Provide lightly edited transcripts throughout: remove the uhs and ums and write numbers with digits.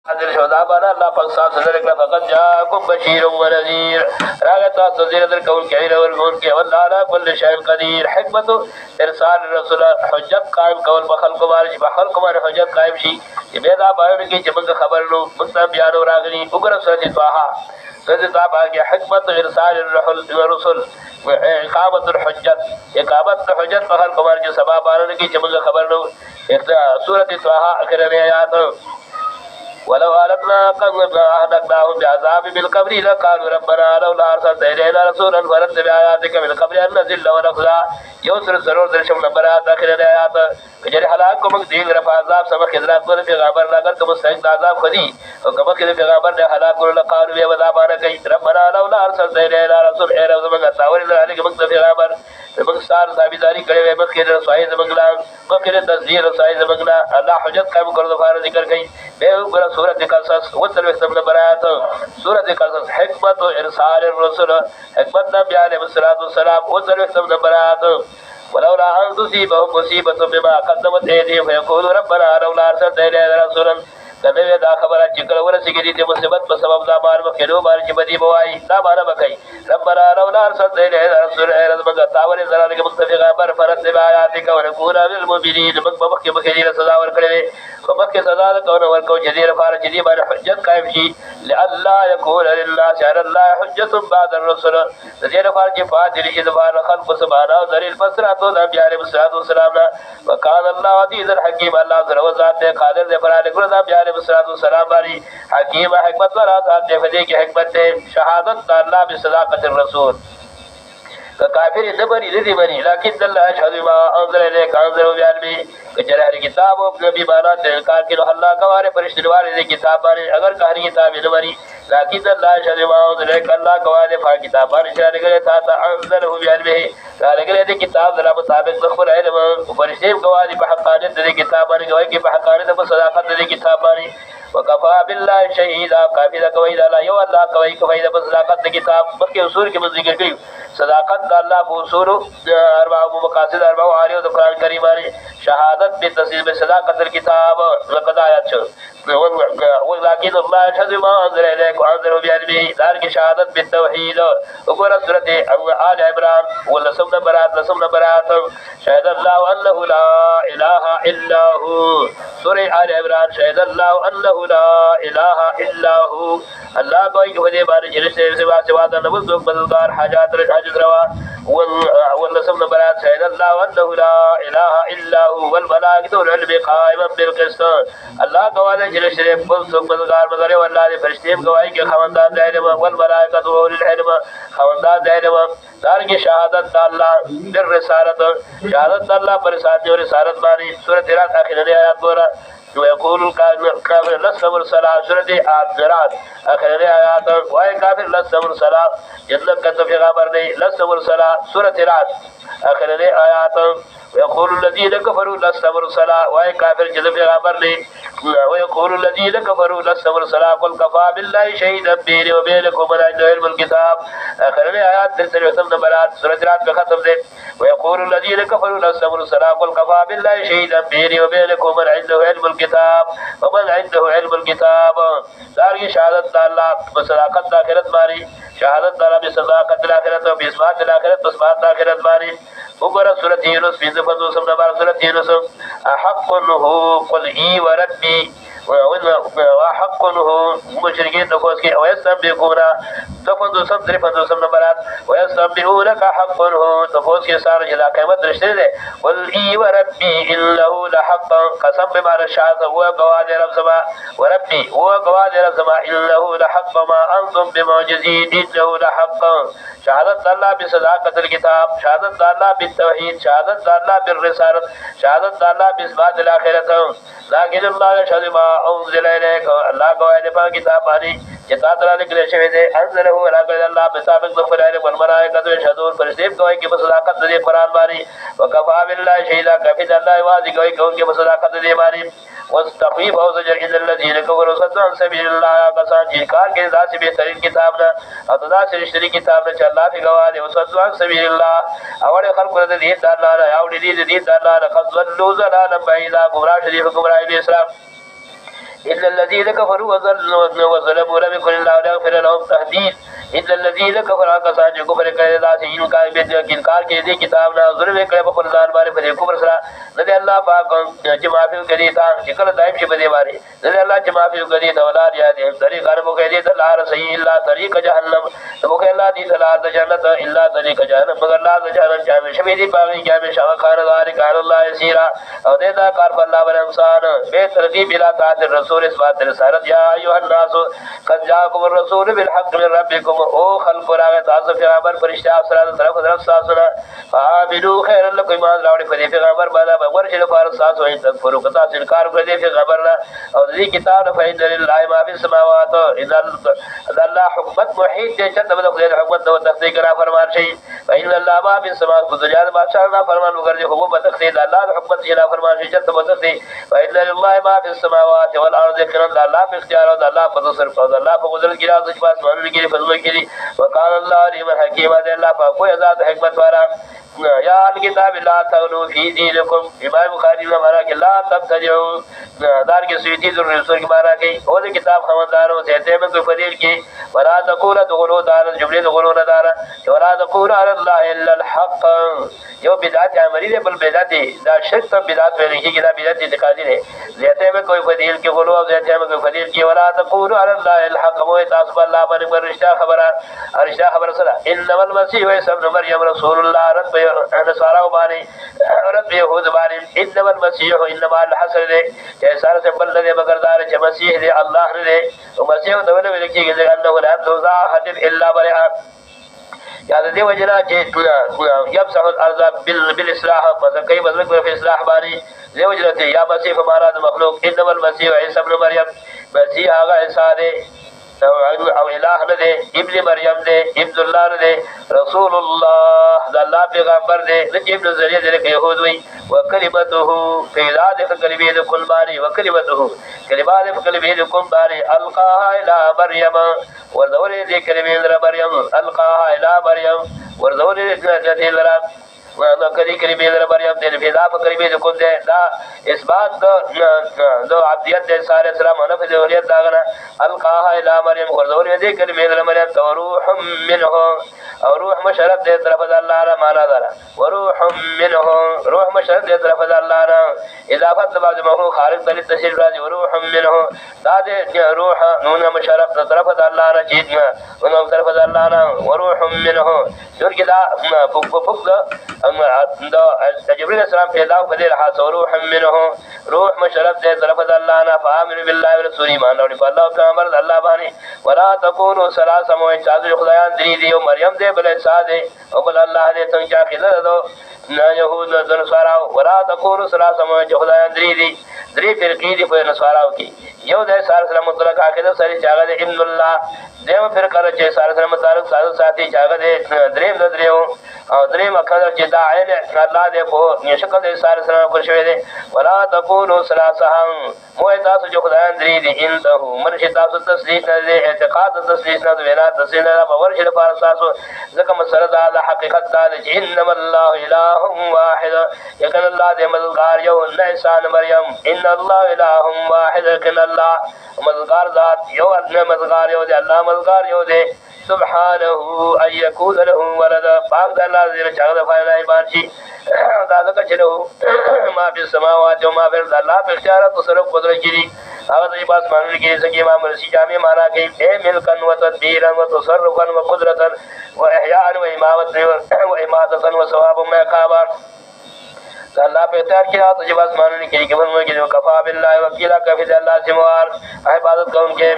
حضر شهداء بانا الله پاک صاحب صدر اکلا فقط جاکم بشیر و نذیر راگتا تذیر در کول کعیر ورگون کے واللہ کل شہن قدیر حکمت ارسال رسول حجت قائم کول بخلق مارج بخلق مار حجت قائم شی یہ بیدا بایون کی چمک خبر لو مطلب بیانو راگنی اگر سرچ تواہا سرچ تواہا کہ حکمت ارسال الرسول اقامت الحجت اقامت الحجت بخلق مارج سبا بایون کی چمک خبر لو سورت تواہا اکرم آیات ولو أهلكناهم بعذاب من قبل لقالوا ربنا لولا أرسلت إلينا رسولا فنتبع آياتك من قبل أن نذل ونخزى يوسر السرور درشم نبرات آخر الآيات کجری حالات کو مگ دیگ رفع عذاب سبق حضرات کو پیغمبر لاگر تو مستحق عذاب خدی اور کما کہ پیغمبر نے حالات کو لقالوا بے وذابانا کئی ربنا لولا أرسلت إلينا رسول اے رب مگ تاور علی کے مگ پیغمبر مگ سار ثابتاری کرے ہوئے مگ کے رسوائی مگلا مگ کے تصدیق رسوائی مگلا اللہ حجت قائم کر دو فار ذکر کئی بے اوپر سورۃ قصص وصل وختم برات سورۃ قصص حکمت ارسال الرسل حکمت نبی علیہ الصلوۃ والسلام وصل وختم برات ولولا ان تصيبهم مصيبه بما قدمت ايديهم فيقولوا ربنا لولا ارسلت الينا رسولا نبی دا خبر چکل ورسی کی دی مصیبت په سبب دا مار مخلو مار چې بدی بوای دا مار بکای ربنا لولا ارسلت الينا رسولا رزق تاول زلال کے متفق پر فرت آیاتک ونكون للمؤمنین مخ مخدی سزا ور کړي مخ سزا کون ور کو جدیر فار جدی بار حجت قائم شي لالا يكون للناس على الله حجه بعد الرسل جدیر فار چې فاضل شي دوار خلق سبحانه ذلیل فسرات نبی علیہ الصلوۃ والسلام وکال الله عزیز الحکیم الله ذو ذات قادر ذی فرال کر نبی علیہ الصلوۃ والسلام باری حکیم حکمت والا ذات فدی کی حکمت شہادت اللہ بصداقت الرسول کافر نبری ذی بنی لیکن اللہ اشهد ما انزل الیک انزل بعلمی کچرا ہر کتاب نبی بانا انکار کی اللہ گوارے فرشتے والے دی کتاب بارے اگر کہری کتاب نبری لیکن اللہ اشهد ما انزل الیک اللہ گوارے فا کتاب بارے شان کرے تا انزل بعلمی لگے دی کتاب ذرا مطابق خبر علم فرشتے گواہی بحقانیت دی کتاب بارے گواہی کی بحقانیت بصداقت دی کتاب بارے وكفى بالله شهيدا كافي كوي لا يو الله كوي كوي بصداقت کتاب بلکہ اصول کے ذکر کی صداقت اللہ اصول اربع مقاصد اربع عالی و قرآن کریم علی شہادت بتصدیق صداقت الكتاب لقد آیات ولكن الله يشهد ما انزل اليك وانزل بعلمه ذلك شهادت بالتوحيد وقرأ سورة آل عمران ولسم نبرات شهد الله انه لا اله الا هو سورة آل عمران شهد الله انه لا اله الا هو اللہ کوئی کہ بارے جلسے سوا نبذ بدلدار حاجات حاجت روا والنسم نبرات شهد الله انه لا اله الا هو والملائكة والعلم قائما بالقسط اللہ گواہ جلسے بدلدار مگر والله نے فرشتے گواہی کے خواندان علم والملائكة والعلم خواندان علم دار کی شہادت اللہ بالرسالت شہادت اللہ پر رسالت اور رسالت بانی سورۃ رات آخر آیات بورا ويقول الكافر لست مرسلا سورة الذرات آخر آیات وای کافر لست مرسلا جنت کا تو پیغمبر نہیں لست مرسلا سورة رات آخر آیات ويقول الذين كفروا لست مرسلا وای کافر جنت پیغمبر نہیں ويقول الذين كفروا لست مرسلا قل كفى بالله شهيدا بيني وبينكم من عنده علم الكتاب آخر آیات ترسل وسم نبرات سورة رات کا ختم دے ويقول الذين كفروا لست مرسلا قل كفى بالله شهيدا بيني وبينكم من عنده علم الكتاب ومن عنده علم الكتاب دار کی شہادت اللہ بصداقت آخرت ماری شہادت اللہ بصداقت الاخرت و بإثبات الاخرت بإثبات الاخرت ماری وقرأ سورة يونس في زفن سمنا بار سورة يونس أحق هو قل إي وربي وحق هو مشركين نفوس كي ويستنبئون تفضل سم ترفضل سم نبرات ويستنبئونك حق هو نفوس كي صار جلا قيمت رشته ده قل إي وربي إنه لحق قسم بمعنى الشهادة هو قواد رب سما وربي هو قواد رب سما إنه لحق ما أنتم بمعجزين إنه لحق شهادت الله بصداقة الكتاب شهادت الله بالتوحيد شهادت الله بالرسالة شهادت الله بإثبات الآخرة لكن الله يشهد ما انزل اليك الله گواہی پا کتاب بانی جتا ترا لکھنے شوی دے انزله ولقد الله بسابق ظفر علم والملائکة يشهدون فرشتیم گواہی کی بصداقت دے قرآن بانی وکفا بالله شهیدا کفی اللہ واضح گواہی کہ ان کی بصداقت دے بانی واستقیب او زجر اذا الذين كفروا صدوا عن سبيل الله قسان جنکار کے ذات سے بہترین کتاب نہ اور ذات سے رشتری کتاب نہ اللہ بھی گواہ دے وصدوا عن سبيل الله اور خلق نے دین اللہ نہ اور دین اللہ نہ قد ضلوا ضلالا بعيدا گمراہ شریف گمراہ اسلام إلا الذين كفروا وظلموا لم يكن الله ليغفر لهم تهديد إلا الذين كفروا كسان جو كفر کړي دا چې انکار به انکار کې دي کتاب نه ظلم کړي په خپل باندې په کفر سره نه الله پاک چې معافي کوي تا چې کله دائم شي په دې باندې نه الله چې معافي کوي دا ولار یاد طریق غرب کوي دې الله صحیح الا طریق جهنم تو الله دې صلاة جنت الا طریق جهنم مگر الله جهنم جامع شوی دي باغی جامع شوا خان ذالک علی الله یسیرا او دې دا کار په الله باندې انسان به ترتیب بلا طاعت الرسول اثبات رسالت یا ایها الناس قد جاءكم الرسول بالحق من ربكم او خلق راغ تاسو پیغمبر فرشتہ افسران طرف تاسو نه فعاملوا خير لكم ما راوړي په دې پیغمبر باندې ورشل فارس تاسو ان تکفروا کتا انکار کړی دې پیغمبر نه او دې کتاب فإن لله ما في السماوات اذا الله حکمت محیط دې چې د خدای حکمت او تخصیص کرا فرمان شي فإن الله ما في السماوات بذریات بادشاہ نه فرمان وګرځي خو په تخصیص الله حکمت چې فرمان شي چې په تخصیص فإن لله ما في السماوات والارض كن الله في اختیار او الله په تصرف او الله په قدرت کې راځي چې پاس باندې کې فضل کې وقال الله علیم حکیم دې الله په کوئی ذات حکمت والا یا الکتاب لا تغلو فی دینکم امام بخاری نے ہمارا کہ لا تبتدعوا دار کے سیدی ذر رسول کی مارا کہ وہ کتاب خوانداروں سے تے میں کوئی فضیل کی ولا تقول تقولوا دار جملے تقولون دار ولا تقول على الله الا الحق جو بدعت عملی ہے بل بدعت دا شرک تو بدعت ہے کہ کتاب بدعت اعتقادی ہے ذاتے میں کوئی فضیل کی غلو اور ذاتے میں کوئی فضیل کی ولا تقول على الله الحق وہ تاسب اللہ پر رشتہ خبر صلا انما المسيح عيسى ابن مريم رسول الله رب نصارى بانی رب یہود بانی انما المسیح انما الحسن دے جیسا سے بل دے مگر دار چ مسیح دے اللہ نے دے مسیح تو نے لکھی کہ انه لا توزا حد الا برها یاد دے وجنا چې یبصح الارض بالاصلاح فكيف بذلك في اصلاح بانی دے وجنا یا مسیح ہمارا مخلوق انما المسیح عیسی ابن مریم مسیح آغا عیسی دے او الہ نہ دے ابن مریم دے ابن اللہ نہ دے رسول اللہ اللہ پیغمبر دے ابن ذریعہ دے کہ یہود وی وکلمته فیلاد کلمہ کل باری وکلمته کلمات کلمہ کل باری القاها الى مریم ورذور دے کلمہ مریم القاها الى مریم ورذور دے وانا کلی کلمه در مریم دے فضا کلمه کو دے دا اثبات دو عبدیت دے سارے سلام نفذ اولیت داغنا القاها الى مریم خردور دے کلمه در مریم تو روح منه او روح مشرف دے طرف اللہ را مانا دارا وروح منه روح مشرف دے طرف اللہ را اضافت بعد مہو خارج دل تشریف راضی وروح منه دا دے روح نون مشرف طرف اللہ را چیتنا انہوں طرف اللہ را وروح منه جو کہ دا فق جبريل السلام پیدا کړي له روح منه روح مشرف دے طرف الله نه فامن بالله ورسول ایمان اور الله پیغمبر الله باندې ولا تكونوا ثلاثه مو اجازه خدایان دې دی او مریم دې بل ساده او بل الله دې څنګه خلل دو نه يهود نه نصارا ولا تكونوا ثلاثه مو خدایان دې دی درې فرقې دي په نصاراو کې یو د سار سره مطلق عقیده سره چاغه ابن الله دیو فرقه چې سار سره متعلق ساده ساتي چاغه دې دریم د دریو او دریم اکثر چې دا عین الله دې په شکل دې سار سره پر شوی دي ولا تقولوا ثلاثه مو تاسو جو خدایان درې دي انته مرشد تاسو تسلیث نه اعتقاد تسلیث نه وینا تسلیث نه باور شي لپاره تاسو ځکه مسله دا حقیقت دا چې انما الله اله واحد یکن الله دې مددگار یو نه انسان مریم ان الله اله واحد کن الله مددگار ذات یو نه مددگار یو دې الله مددگار یو دې سبحانه ان يكون له ولد پاک الله دې چاغه فائدہ ایمان شي دا ځکه چې له ما فی السماوات و ما فی الارض الله په اختیار او تصرف قدرت کړي هغه دې پاس باندې کې چې امام رشی جامع معنا کوي اے ملکن و تدبیرا و تصرفا و قدرتا و احیاء و امامت و اماتتا و ثواب و عقابا اللہ پہ اختیار کیا تو جب آسمانوں نے کی کہ جو کفا باللہ وکیلا کفی اللہ سموار عبادت کا ان کے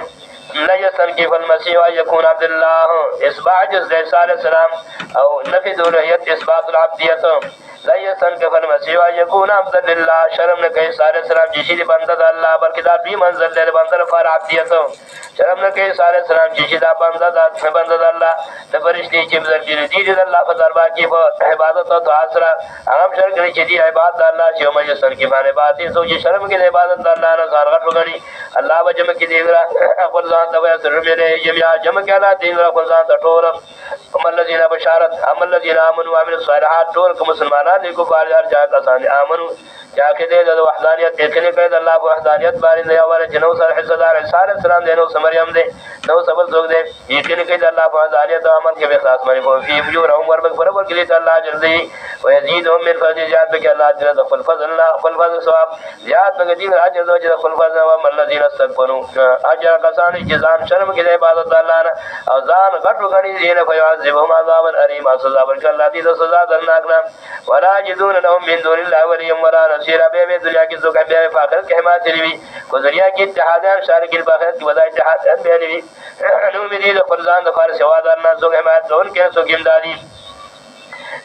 لا يستنكف المسيح أن يكون عبد الله إثبات عجز عيسى عليه السلام أو نفي ذرية إثبات العبدية لا يستنكف المسيح أن يكون عبدا لله شرم نہ عيسى عليه السلام جشید بندہ اللہ برکدار بھی منزل دے بندہ فار عبدیت شرم نہ عيسى عليه السلام جشید بندہ اللہ فرشتے کی بزرگی دی اللہ فدربا کی عبادت و تعاصرہ عام شرک نے چدی عبادت اللہ جو میں يستنكف عن عبادت سو شرم کی عبادت اللہ نہ غرغٹ وگڑی اللہ وجم کی دیگرا اقل ذات سر میرے جميع جمع کلا دین را قرآن ٹول ہم الذين بشارت ہم الذين امنوا وعملوا الصالحات ٹول کو مسلمانان کو کار ہر جگہ کا سان امنوا چا کې د وحدانیت یقین کوي د الله په وحدانیت باندې دی او چې نو سره حصدار عیسی علیه السلام دی نو مریم دی نو سبب څوک دی یقین کوي د الله په وحدانیت او عمل کې به خاص باندې په فی بجور عمر برابر کې دی الله جلدی ويزيدهم من فضل زیاد به الله جل خپل فضل الله خپل فضل ثواب زیاد به دي اجر او جل خپل فضل او الذين استكبروا اجر کسان چې ځان شرم کې د عبادت الله نه او ځان غټو غني دي نه فيعذبهم عذابا اليما سزا ورکړي الله دې سزا درناک نه ولا يجدون لهم من دون الله وليا ولا نصيرا به دنیا کې څوک به په آخرت کې حمایت لري کو دنیا کې اتحادان شارک په آخرت کې ودا اتحاد به لري نو مې دې فرزان د فارس وادار نه څوک حمایت ځون کې څوک امدادي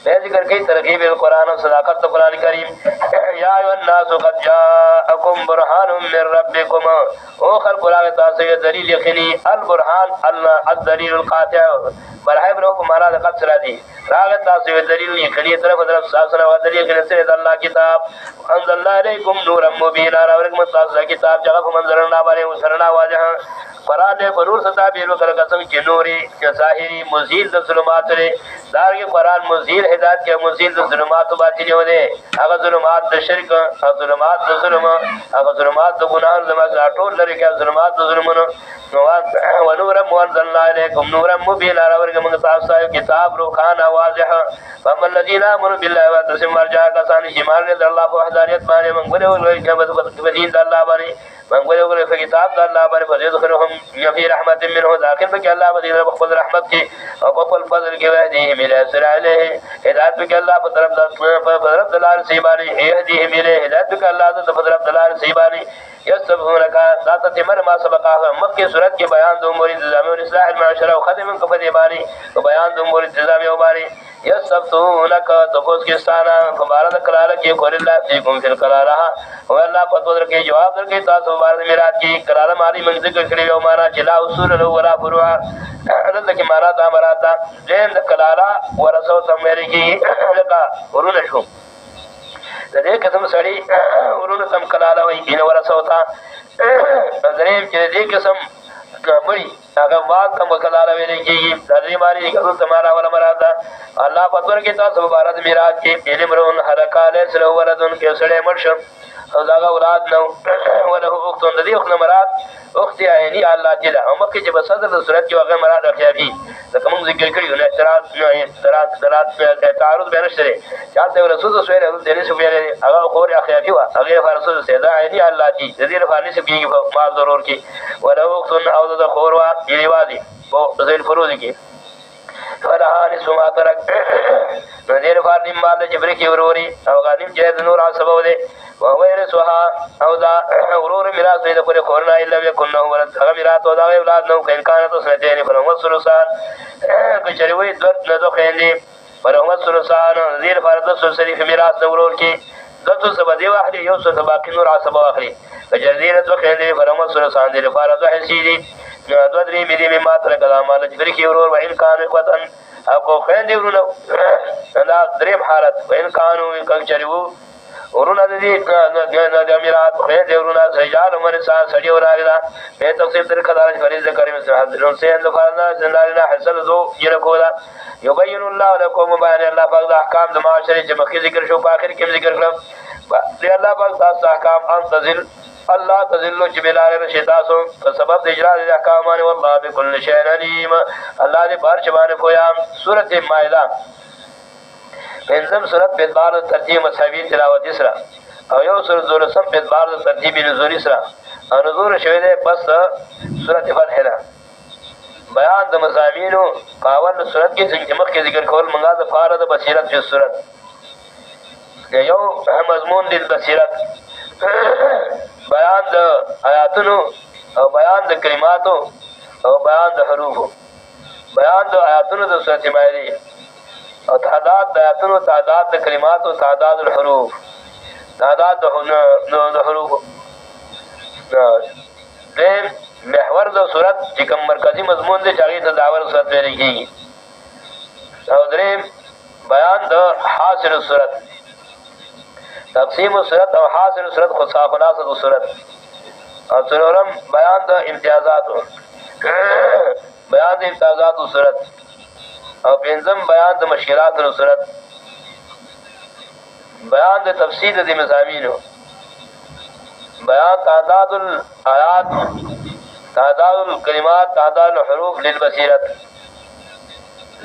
ذکر کی ترغیب القرآن و صداقت قرآن کریم یا ایوہ الناس قد جاءکم برحان من ربکم او خلق راغ تاسوی دلیل یقینی البرحان الدلیل القاطع برحان ابن حکم مارا قد سرا دی راغ تاسوی دلیل یقینی طرف ساسنا و دلیل یقینی سرد اللہ کتاب انزل اللہ علیکم نورا مبینا راورکم تاسوی کتاب جغف منظرنا بارے وسرنا واجہاں قرآن نے فنور ستابیر وکر قسم کی نوری ظاہری مزیل د ظلمات لے دار کے قرآن مزیل ہدایت کے مزیل د ظلمات باطنی ہو دے اگر ظلمات د شرک اگر ظلمات د ظلم اگر ظلمات د گناہ ظلمات اٹول لرے کہ ظلمات د ظلم ونورا منزلنا علیکم نورا مبینا راورک منگتاف صاحب کتاب روخانا واضح فاما الذین آمنوا باللہ واتسم مرجع کسانی شمال نے در اللہ کو وحدانیت بانے منگولے ہوئے بدین در اللہ بانے منگولے ہوئے کتاب در اللہ بانے فزیدخلهم فی رحمت منہ داخل بکی اللہ بدین بخفض رحمت کی اور بخفض فضل کی وحدیہم الہ سرع علیہ ہدایت بکی اللہ فطرف دلال سیبانی اہدیہم الہ ہدایت بکی اللہ فطرف دلال سیبانی یستبہونکا ذات تمر ما سبقا مکی صورت کے بیان دو امور انتظامی و اصلاح المعاشرہ و ختم کفدی بانی و بیان دو امور انتظامی و بانی یستبہونکا تفوز کستانا فبارد قرارہ کی قول اللہ فیکم فی القرارہ و اللہ فتوز رکے جواب درکے تاسو بارد میرات کی قرارہ ماری من ذکر کری و مانا چلا اصول لو ولا فروعا رد کی ماراتا مراتا جین قرارہ ورسو تمیری کی لکا ورونشو دے قسم سڑی ورون تم کلالا وی این ورسو تا دریم چې دې قسم مړی هغه واک تم کلالا وی لګي درې ماری قسم تمہارا ولا مرادا الله پتور کې تاسو مبارک میراث کې علم رون حرکاله سره ولدن کې سړې مرشم او دا اولاد نو وله اختون دې اخت مراد اخت عینی الله جل او مکه چې بصدر د صورت کې هغه مراد اخیافي دا کوم ذکر کړی نه اعتراض تعارض بین شری چاته رسول صلی الله علیه وسلم دې هغه خور اخیافي وا هغه رسول سیدا عینی الله جی دې رفانی سپیږي ما ضرور کې وله اختون او د خور وا دی وادي او زین فروز کې فرحان سما ترک نذیر فاطم مال جبر کی وروري او غانم جهد نور عصبو دے وهو يرثها او دا ورور میراث دے پر خورنا الا يكن له ولد هغه میراث او دا اولاد نو کین کان تو سنتين فرمو سلسان کچریوی دوت نو خیندی فرمو سلسان نذیر فرض سلسلی میراث ورور کی دتو سبدی واحد یو سو باقی نور عصبو اخری کجردین تو خیندی فرمو سلسان دی فرض حسیدی دو درې مې دې ما تر کلامه جبر کی ورور وان کان قطن اكو خيندي ورونو دا دریم حالت وان کانو کچریو ورونو دې د اميرات خيندي ورونو سجال عمر سان سړي وراغلا به تفصیل در کدار فریض کریم حضرون سے اند فرنا زندالنا حصل ذو يرکولا يبين الله لكم بيان الله بعض احکام د معاشره چې مخکې ذکر شو په اخر کې ذکر کړم دی الله بعض احکام انتظر الله تذلوا جبلال رشداسو سبب اجرا الاحکام والله بكل شيء عليم الله دې بار چبانه کویا سورۃ مائدہ پنځم سورۃ په بار ترتیب مساوی تلاوت اسرا او یو سورۃ زورسم په بار ترتیب نزول اسرا او نزول شوی ده پس سورۃ فتح ده بیان د مزامینو پاول سورۃ کې څنګه مخکې ذکر کول منګه د فارد بصیرت په سورۃ یو مضمون د بصیرت بیان د آیاتونو او بیان د کلماتو او بیان د حروفو بیان د آیاتونو د سورۃ مائده او تعداد د آیاتونو تعداد د کلماتو تعداد الحروف تعداد د حروف د محور د سورۃ چې کوم مرکزی مضمون دی چې هغه ته داور سورۃ ویل کیږي او دریم بیان د حاصل سورۃ تقسیم الصورت او حاصل الصورت خصا خلاصه الصورت او څلورم بیان د امتیازات بیان د امتیازات الصورت او پنځم بیان د مشکلات الصورت بیان د تفصیل د مضامینو، بیان تعداد الآیات، تعداد الکلمات، تعداد الحروف للبصیرت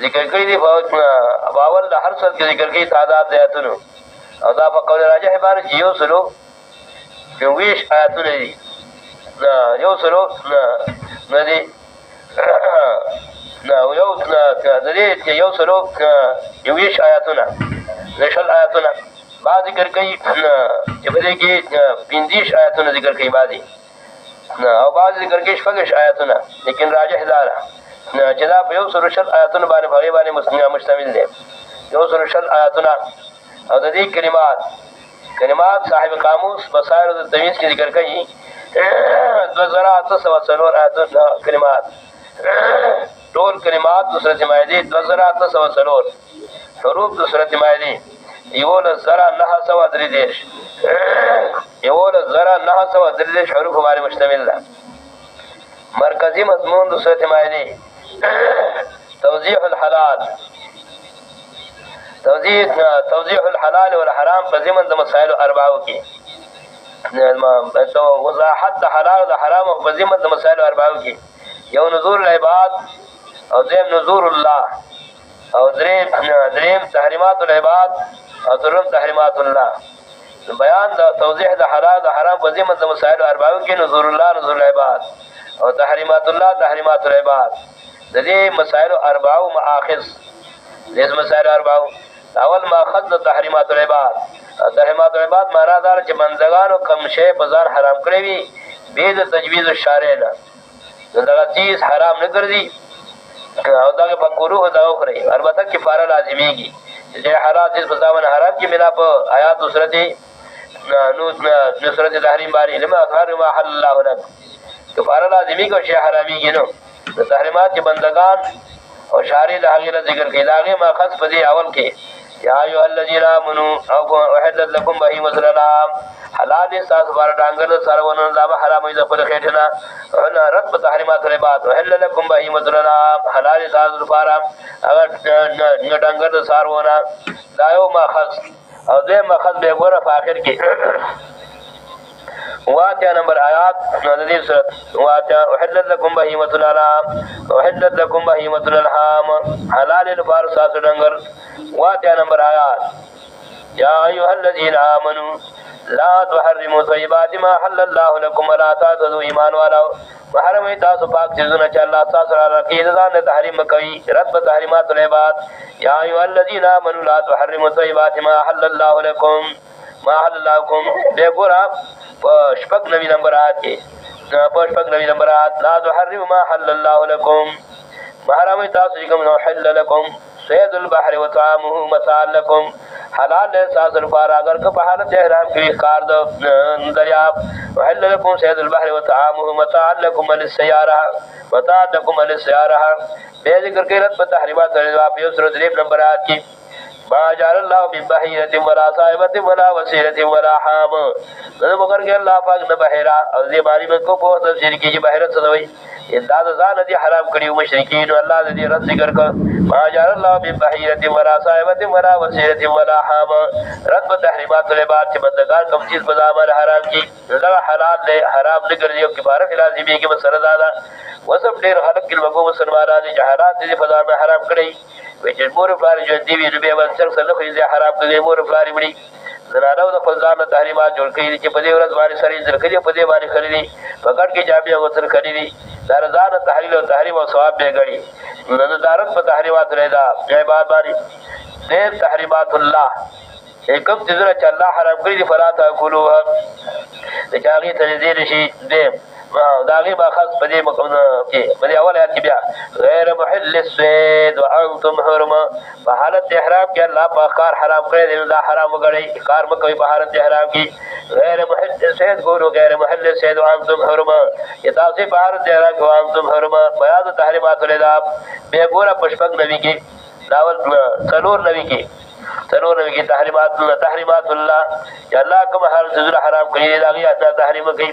ذکر کړی دی. باول د هر څه کې ذکر کړي تعداد د آیاتونو، او دا په قول راجح باندې چې 124 آیاتونه دي. یو سلو نه دي نه یو د دې یو سلو 20 آیاتونه، شل آیاتونه بعد ذکر کوي چې په دې کې 50 آیاتونه ذکر کوي بعضي، او بعض ذکر کوي 6 آیاتونه، لیکن راجح دا چې دا په یو سلو شل آیاتونه باندې هغې باندې مشتمل دی. یو سلو شل آیاتونه. او د دې کلمات صاحب قاموس بصائر د تمیز کې ذکر کوي 2804 آیاتونه کلمات، ټول کلمات د سورۃ مائده 2804 حروف د سورۃ مائده 11933 حروف باندې مشتمل ده. مرکزی مضمون د سورۃ مائده توضیح الحلال، توضیح الحلال والحرام په ضمن د مسائل اربعو کې، وضاحت د حلال او د حرام په ضمن د مسائل اربعو کې، یو نذور العباد، او دویم نذور الله، او دریم تحریمات العباد، او څلورم تحریمات الله. بیان د توضیح د حلال د حرام په ضمن د مسائل اربعو کې نذور الله، نذور العباد، او تحریمات الله، تحریمات العباد. د دې مسائل اربعو مآخذ، د مسائل اربعو اول ماخذ د تحریمات العباد. تحریمات العباد معنا دا چې بندگانو کم شی په ځان حرام کړی وي به د تجویز الشارع نه، دغه چیز حرام نه ګرځي او دغه په کروه دا وکړي. البته کفاره لازمیږي چې حرام چیز په ځان حرام کې بنا په آیات سورته سورته تحریم باندې لما حرم حل الله لك، کفاره لازمی کو شی حرامي نو. د تحریمات کې بندگان او شارع د هغه ذکر کې لاغه ماخذ په دې اول کې یا ایو الذین آمنوا او احلت لكم بهیمة الانعام، حلال تاسو بار ډانګر سرونه دا حرامه د خپل خېټنه، او رد په تحریمات العباد وحل لكم بهیمة الانعام، حلال تاسو لپاره هغه ډانګر سرونه دا یو ماخذ. او دې ماخذ به ګوره په اخر کې واقع نمبر آیات نظر واقع احلت لكم بهیمة الانعام احلت لكم بهیمة الانعام، حلال لپاره تاسو ډنګر. واقع نمبر آیات یا ایها الذین آمنوا لا تحرموا طیبات ما حل الله لكم ولا تعتدوا، ایمان والو محرم تاسو پاک چیزونه چې الله تاسو را رکید ځان تحریم کوي، رد په تحریمات العباد. یا ایها الذین آمنوا لا تحرموا طیبات ما حل الله لكم ما حل الله لكم. به ګورا شپږ نوی نمبر آیات کې شپږ نوی نمبر آیات لا تحرموا ما حل الله لكم، محرم تاسو کوم نو حل لكم صید البحر وطعامه متاع لكم، حلال ہے تاسو لپاره اگر که په حالت احرام کې کار د دریاب. وحل لكم صید البحر وطعامه متاع لكم وللسيارة متاع لكم وللسيارة. به ذکر کې رد په تحریمات العباد یو سره درې نمبر آیات کې ما جعل الله من بحيرة ولا صائبة ولا وسيلة ولا حام، نو مگر کې الله پاک نه بحیرا او دې باندې من کو په تفسیر کې چې بحیرت څه وایي انداز ځان دې حرام کړیو مشرکین، الله دې رد ذکر کړ ما جعل الله من بحيرة ولا صائبة ولا وسيلة ولا حام، رد په تحریمات العباد چې بندگان کوم چیز په ځان حرام کی دا حلال دې حرام نه ګرځي او کفاره لازمي کې مسله دا وسب ډېر خلک کې وګو مسلمانان دې جهالات دې په ځان حرام کړی وجه مور فلار جو دی وی به ورڅ سره خو یې حرام کړي مور فلار وړي زنانو د خپل ځان تحریمات جوړ کړي چې په دې ورځ باندې سړي ذکر کړي په دې باندې خريدي فقط کې جامع وتر کړي دي دا ځان تحلیل او تحریم او ثواب به غړي نو دارت په تحریمات رضا عبادت باندې دې تحریمات الله کوم چې چې الله حرام کړی دي فلا تاکلوها د چاغي تنذیر شي دې دا غي باخذ په دې مقام کې په دې اول آیت کې بیا غیر محل الصید وانتم حرم، په حالت احرام کې الله په کار حرام کړی دی دا حرام وګړي کار مکوې په حالت احرام کې غیر محل الصید ګورو غیر محل الصید وانتم حرم، تاسو په حالت احرام کې وانتم حرم بیان تحریمات الاداب به ګوره پشپک نبی کې داول څلور نبی کې تحریمات الله یا الله کوم حال ذل حرام کړی دی دا غي تحریم کوي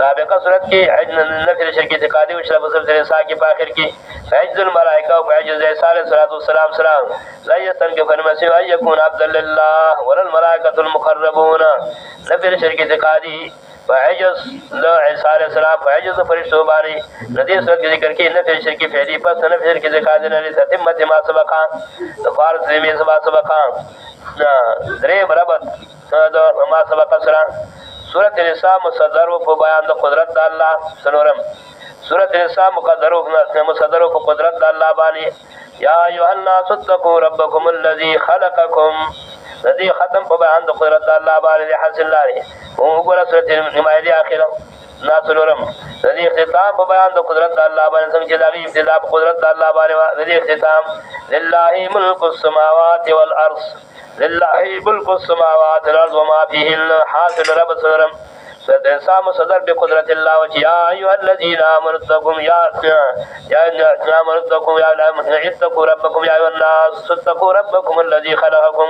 سابقہ صورت کی نفی شرک اعتقادی و شرف سلسلہ نساء کی آخر کی فعجز الملائکہ و فعجز عیسیٰ علیہ السلام سلام لا يستنكف المسيح ان يكون عبدا لله ولا الملائکة المقربون نفی شرک اعتقادی فعجز عیسیٰ علیہ السلام فعجز فرشتوں بانی ندی صورت کی ذکر کی نفی شرک فعلی پس نفی شرک اعتقادی نلی تتمت ما سبقا فارس زمین ما سبقا دریم ربط ما سبقا سلام سورۃ النساء مصدر و بیان د قدرت الله سنورم سورۃ النساء مقدر و مصدر و قدرت الله بانی یا ایها الناس اتقوا ربکم الذی خلقکم الذي ختم په بیان د قدرت الله بانی حاصل لري او ګور سورۃ المائده اخره ناسلورم الذي اختتام په بیان د قدرت الله بانی څنګه چې د ابتدا په قدرت الله بانی الذي اختتام لله ملک السماوات والارض لله ملك السماوات والارض وما فيهن حاصل رب سرم سام صدر بقدرة الله ويا أيها الذين آمنوا اتقوا اتقوا ربكم يا أيها الناس اتقوا ربكم الذي خلقكم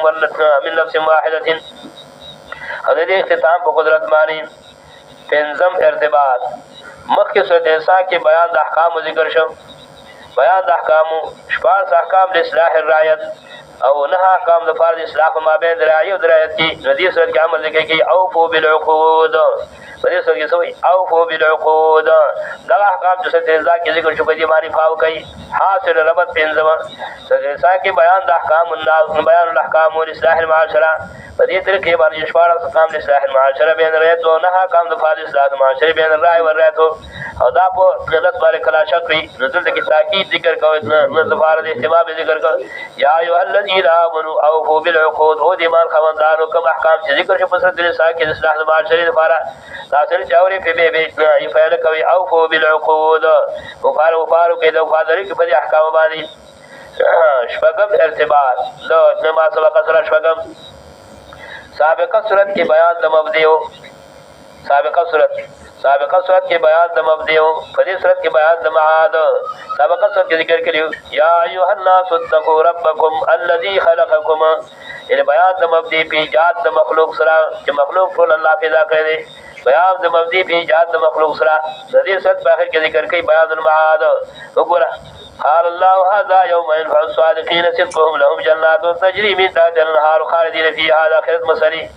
من نفس واحدة هذا اختتام بقدرت مانی پنځم ارتباط مخکې سورۃ النساء کې بیان د احکام ذکر شو بیان د احکام شپږ احکام د اصلاح الرعیت او نه احکام د فرض اصلاح ما بین رعیت او رعیت کی ندی صورت کې عمل ذکر کی اوفو بالعقود په دې صورت کې سوې اوفو بالعقود دا احکام چې څه تنزا کې ذکر شو په دې باندې فاو کوي حاصل ربط پنځم سجسا کې بیان د احکام الناس بیان الاحکام والاصلاح المعاشره په دې طریقې باندې شپږ احکام د اصلاح المعاشره بین رعیت او نه احکام د فرض اصلاح المعاشره بین الرعی والرعیت او دا په غلط باندې کلا شک وي نزل کې تاکید ذکر کوي نزل فرض اهتمام ذکر کوي یا ایها الذین آمنوا اوفوا بالعقود او د ایمان خواندانو کوم احکام چې ذکر شو په سورۃ النساء کې اصلاح المعاشره لپاره تاسو چاوري په به یفعل کوي اوفوا بالعقود وفارو کې د وفاداری کې په احکام باندې شپږم ارتباط د نماز سبق سره شپږم سابقہ صورت کې بیان د مبدیو سابقہ صورت کې بیان د مبدیو په دې صورت کې بیان د معاد سابقہ صورت کې ذکر کړیو یا ایها الناس اتقوا ربکم الذی خلقکم یعنی بیان د مبدی په ایجاد د مخلوق سره چې مخلوق ټول الله پیدا کړی دی بیان د مبدی په ایجاد د مخلوق سره د دې صورت په اخر کې ذکر کوي بیان المعاد وګوره قال الله هذا يوم ينفع الصادقين صدقهم لهم جنات تجري من تحتها الانهار خالدين فيها الى اخره مسری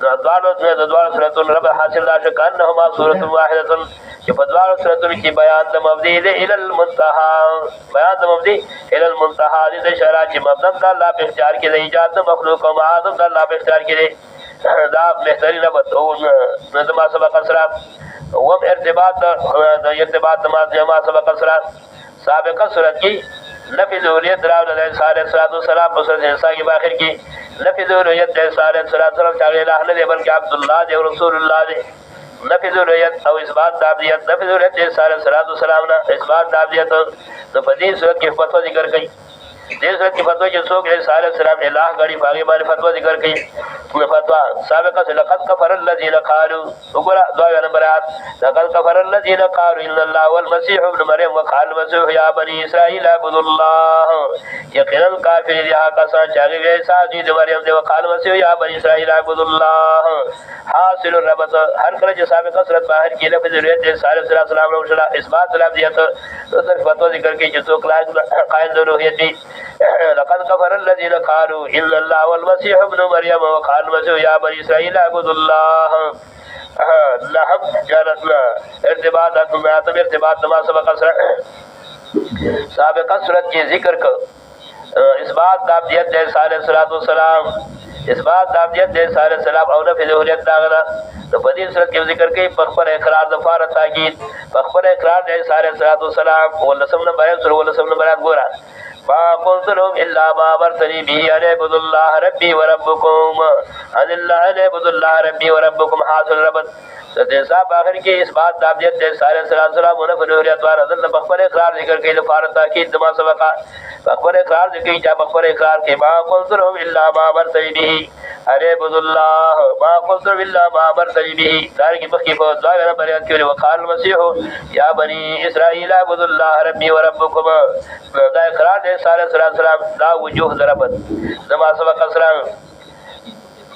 دوار سورتون رب حاصل لا شک انهما سورة واحدة چې په دوار سورتون کې بیان د مبدی الى المنتهى بیان د مبدی الى المنتهى د اشاره چې مبدا د الله په اختیار کې د ایجاد د مخلوق او معاد د الله په اختیار کې دی دا بهترین ربط او د ما سبق سره و ارتباط د ارتباط ما سبق سره سابقہ صورت کی نفی ضروریت راو علیہ السلام پر صورت انسان کی باخر کی نفی ضروریت علیہ السلام چاہیے اللہ نے بلکہ عبداللہ دے رسول اللہ دے نفی ضروریت او اثبات دابدیت نفی ضروریت علیہ السلام نا اثبات دابدیت تو فدی صورت کی فتوہ ذکر کئی دې صورت کې فتوا چې څوک عیسی علیه السلام الہ غړي باغې باندې فتوا ذکر کړي فتوا سابقه سے لقد كفر الذين قالوا وګوره دعا نمبرات لقد كفر الذين قالوا ان الله والمسيح ابن مريم وقال المسيح يا بني اسرائيل اعبدوا الله یقینا کافر دي هغه کسان چې هغه عیسی د مریم دی وقال المسيح يا بني اسرائيل اعبدوا الله حاصل الربط هر کله چې سابقه صورت باهر کې لفظ ضرورت عیسی علیه السلام نو شلا اثبات لفظیت تو فتوا ذکر کړي چې څوک قائل ضرورت دي لقد كفر الذين قالوا إن الله والمسيح ابن مريم وقال المسيح يا بني إسرائيل اعبدوا الله لهم جانتنا ارتباط ما سبق سابقہ صورت کی ذکر کو اثبات دابدیت دے علیہ السلام اثبات دابدیت دے علیہ السلام او نفی ظہوریت داغنا تو بدی صورت کی ذکر کی پخبر اقرار دفار تاکید پخبر اقرار دے علیہ السلام واللسم نمبر سر واللسم نمبر گورا ما قلت لهم إلا ما أمرتني به أن اعبدوا الله ربي وربكم أن اعبدوا الله ربي وربكم حاصل ربط صاحب آخر کی اس بات دابدیت دے سارے السلام ونفر حریت وار حضرت بخبر اقرار ذکر کی لفارت تاکید دما سبقا بخبر اقرار ذکر کی جا بخبر اقرار کے ما قلت لهم إلا ما أمرتني به أن اعبدوا الله ما قلت لهم إلا ما أمرتني به دار کی بخی فوت دعا غیر بریت کی وقال المسیح یا بنی اسرائیل اعبدوا الله ربی وربکم دا اقرار دے سارے السلام دا وجوه ضربت دما سبقا سلام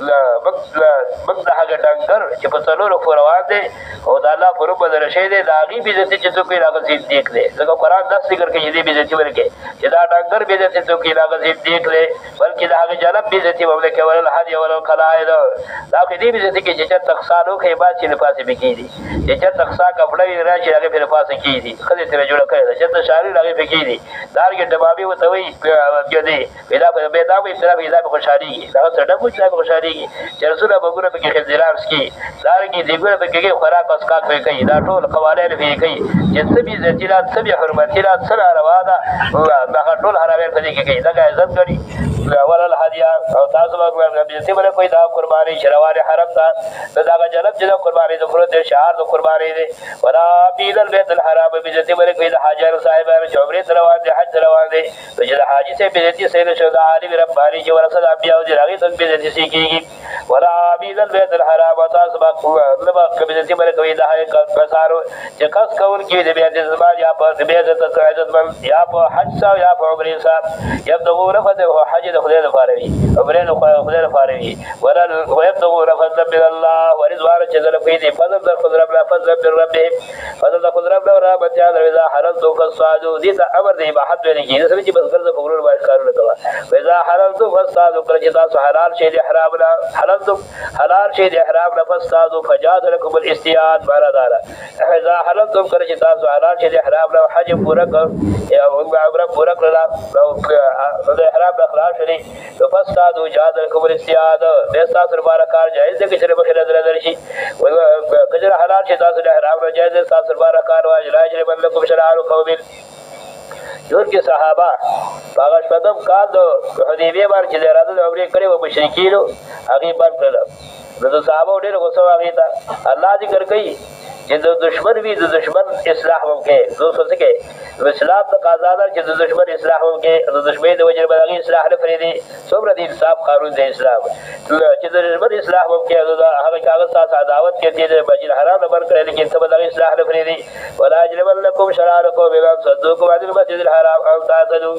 من د هغه ډنګر چې په څلورو خو روان دی او د الله په روپ بدل شوی دی د هغې بېزتي چې څوک وي هغه صدیق دی ځکه قرآن داسې ذکر کوي چې دې بېزتي ورکړي چې دا ډنګر بېزتي څوک وي هغه صدیق دی بلکې د هغه جنب بېزتي به هم نه کوي وللحد وللقلائد دا خو دې بېزتي کې چې چېرته قصا نه وکړي بعد چې له پاسې پې کېږي چې چېرته قصا کپړه وي راشي هغې پې له پاسه کېږي ښځې ترې جوړه کړې ده چېرته شاري هغې پې کېږي دارنګې ډبابي ورته وایي دی دا به ابتلا پکې دا به خوشحالېږي دغه څه ډب وي چې دا به خوشحالېږي چرسونه بګونه پکې خنزیران څکي دارنګې دیګونه پکې کوي خوراک اسکاک پکې کوي دا ټول قوانین پکې کوي چې څه بې عزتي ده څه بې حرمتي ده څه ناروا ده دغه ټول حرامیان په دې کې کوي دغه عزت ګڼي وللهدیه او تاسو به بېزتي به نه کوئ دا قربانۍ چې روانې حرم ته د دغه جنب چې د قربانۍ د خرو دی شعار د قربانۍ دی ولا بېل البیت الحرام بېزتي به نه کوئ د حاجیانو صاحبانو چې عمرې ته روان دي حج ته روان دی نو چې د حاجي صاحب بېزتي صحیح نه شو د عالم رباني چې ورثه د انبیاو دي هغې ته بېزتي صحیح کېږي ولا بېل البیت الحرام تاسو به نه به بېزتي به نه کوئ د هغې کسانو چې قصد کوونکي وي د بې عزتمند یا په بې عزتمند یا په حج سه یا په عمرې سه یبتغون فضله حج د خدای لپاره وي عمرې د خدای لپاره وي ویبتغون فضلا من الله ورضوانه چې طلب کوي دي فضل د خدای رب فضل من ربهم فضل د خدای رب رحمت یاد اذا حرمتم فاصطادوا دې ته امر د اباحت ویل کېږي سره چې بس ګرځه په غرور باندې کارونه کوه واذا حرمتم فاصطادوا کله چې تاسو حلال شي د احرام نه حللتم حلال شي د احرام نه فاصطادوا فجاز لكم الاستياد معنا دار اذا حللتم کله چې تاسو حلال شي د احرام نه حج پوره کړ یا عمره پوره کړل او د احرام اخلاص شری فاصطادوا جاز لكم الاستياد به تاسو لپاره کار جایز دی چې په خلل درشي کجره حلال شي تاسو د احرام نه جایز تاسو لپاره کار واجب راځي بلکم شرع قوم جوړ کې صحابه هغه شپږم کال د حدیبیه باندې چې اراده د عمرې کړې و مشرکینو هغه بند کړل نو صحابه ډېر غوسه هغه ته الله ذکر کوي چې د دشمن وي د دشمن اصلاح وکړي نو څه کوي اسلام د قضا ده چې د دشمن اصلاح وکړي د دشمن د وجه باندې اصلاح نه فريدي څومره د انصاف قانون د اسلام چې د دشمن اصلاح وکړي هغه کاغذ تاسو عداوت کې دي د مسجد حرام نه برکړي لیکن څه بدل اصلاح نه فريدي ولا اجرمنکم شرارکم بما صدوکم عن المسجد الحرام او تعتدوا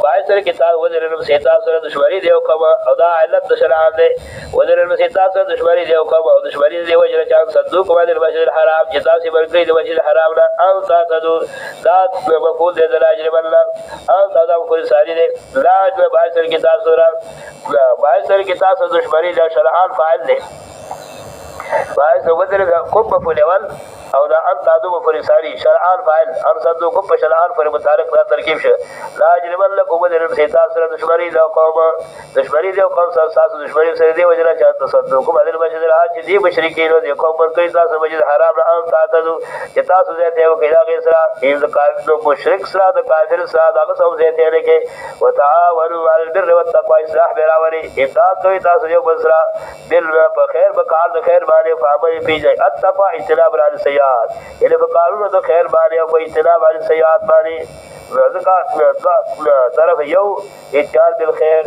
باعث سره کتاب وزرن سیتا سره دشمنی دیو کوم او دا علت د شرع دی وزرن سیتا سره دشمنی دیو کوم او دشمنی دی وجه چا صدوق باندې المسجد الحرام چې تاسو برکړي د مسجد الحرام نه او تاسو دا مقول دی د اجر الله او دا مقول ساری دی لا باعث سره کتاب سره باعث سره کتاب سره دشمنی د شرعان فاعل دی باعث وزرن کوم په لول او دا ان تاسو په فرساري شرعان فاعل ان صدو کو په شرعان پر متعلق دا ترکیب شه لا اجرمن لكم بدر سیتا سره دشمنی دا قوم دشمنی دا قوم سره تاسو دشمنی سره دی وجره چا تصدق کو بدر مسجد الحج دی مشرکین دی قوم پر کوي تاسو مسجد حرام نه ان تاسو چې تاسو زه ته وکړه کې سره ان کافر مشرک سره د کافر سره دا څه زه ته نه کې وتعاونوا على البر والتقوى اصلاح براوري امداد کوي تاسو یو بل سره بل په خیر به کار د خیر باندې فعمل پیږي التقوى اجتناب عن السيئات یعنی په کارونو د خیر باندې او په اجتناب عن السيئات باندې ذکر طرف یو اتیان بالخیر